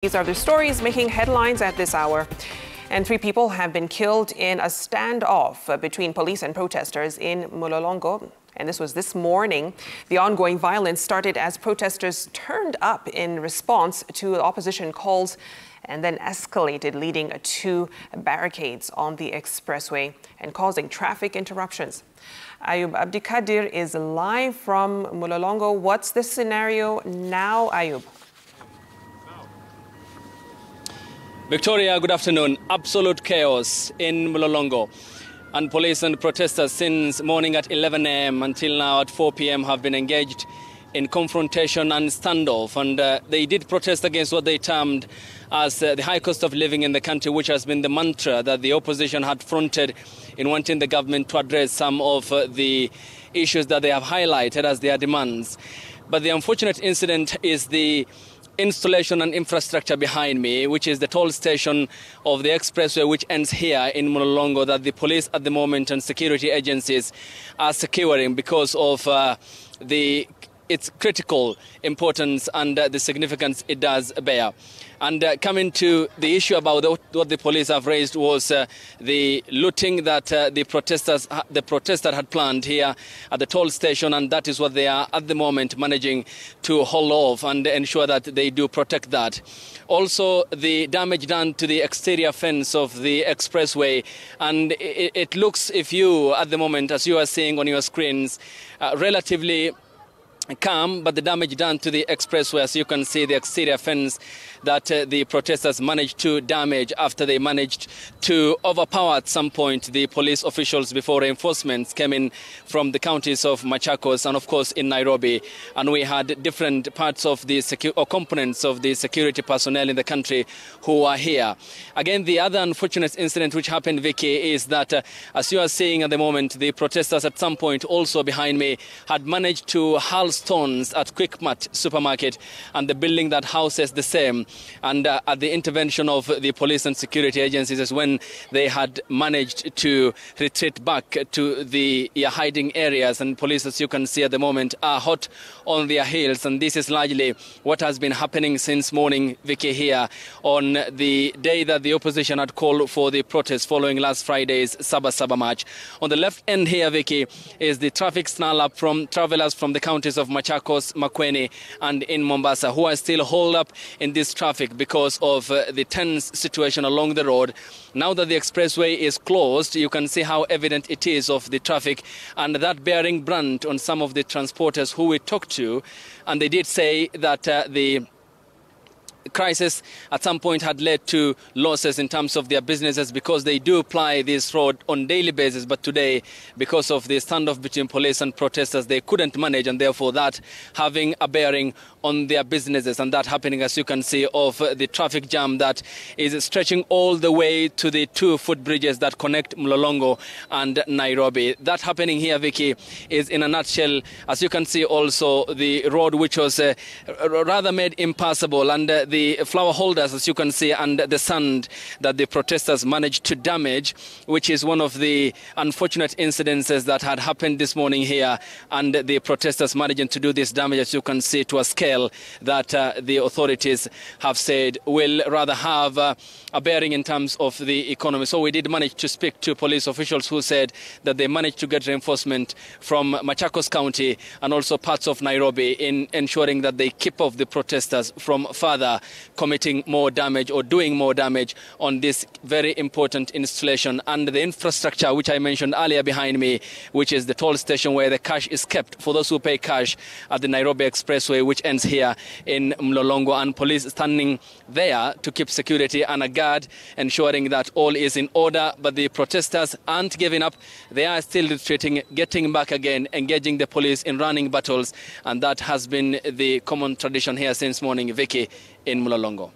These are the stories making headlines at this hour. And 3 people have been killed in a standoff between police and protesters in Mlolongo. And this was this morning. The ongoing violence started as protesters turned up in response to opposition calls and then escalated, leading to barricades on the expressway and causing traffic interruptions. Ayub Abdikadir is live from Mlolongo. What's the scenario now, Ayub? Victoria, good afternoon. Absolute chaos in Mlolongo. And police and protesters since morning at 11 a.m. until now at 4 p.m. have been engaged in confrontation and standoff. And they did protest against what they termed as the high cost of living in the country, which has been the mantra that the opposition had fronted in wanting the government to address some of the issues that they have highlighted as their demands. But the unfortunate incident is the installation and infrastructure behind me, which is the toll station of the expressway, which ends here in Mlolongo, that the police at the moment and security agencies are securing because of its critical importance and the significance it does bear. And coming to the issue about what the police have raised was the looting that the protester had planned here at the toll station, and that is what they are at the moment managing to hold off and ensure that they do protect that. Also, the damage done to the exterior fence of the expressway, and it looks, if you at the moment, as you are seeing on your screens, relatively calm, but the damage done to the expressway, as you can see, the exterior fence that the protesters managed to damage after they managed to overpower at some point the police officials before reinforcements came in from the counties of Machakos and, of course, in Nairobi. And we had different parts of the components of the security personnel in the country who are here. Again, the other unfortunate incident which happened, Vicky, is that, as you are seeing at the moment, the protesters at some point also behind me had managed to hurl stones at Quickmart supermarket and the building that houses the same. And at the intervention of the police and security agencies is when they had managed to retreat back to the hiding areas. And police, as you can see at the moment, are hot on their heels. And this is largely what has been happening since morning, Vicky, here on the day that the opposition had called for the protest following last Friday's Sabasaba march. On the left end here, Vicky, is the traffic snarl-up from travelers from the counties of Machakos, Makueni, and in Mombasa, who are still holed up in this traffic because of the tense situation along the road. Now that the expressway is closed, you can see how evident it is of the traffic, and that bearing brunt on some of the transporters who we talked to. And they did say that the crisis at some point had led to losses in terms of their businesses because they do ply this road on daily basis, but today, because of the standoff between police and protesters, they couldn't manage, and therefore that having a bearing on their businesses, and that happening, as you can see, of the traffic jam that is stretching all the way to the 2 footbridges that connect Mlolongo and Nairobi. That happening here, Vicky, is in a nutshell, as you can see, also the road which was rather made impassable, and the flower holders, as you can see, and the sand that the protesters managed to damage, which is one of the unfortunate incidences that had happened this morning here, and the protesters managing to do this damage, as you can see, to a scale that the authorities have said will rather have a bearing in terms of the economy. So we did manage to speak to police officials who said that they managed to get reinforcement from Machakos County and also parts of Nairobi in ensuring that they keep off the protesters from further committing more damage or doing more damage on this very important installation. And the infrastructure, which I mentioned earlier behind me, which is the toll station where the cash is kept for those who pay cash at the Nairobi Expressway, which ends here in Mlolongo, and police standing there to keep security and a guard ensuring that all is in order. But the protesters aren't giving up. They are still retreating, getting back again, engaging the police in running battles, and that has been the common tradition here since morning, Vicky, in Mlolongo.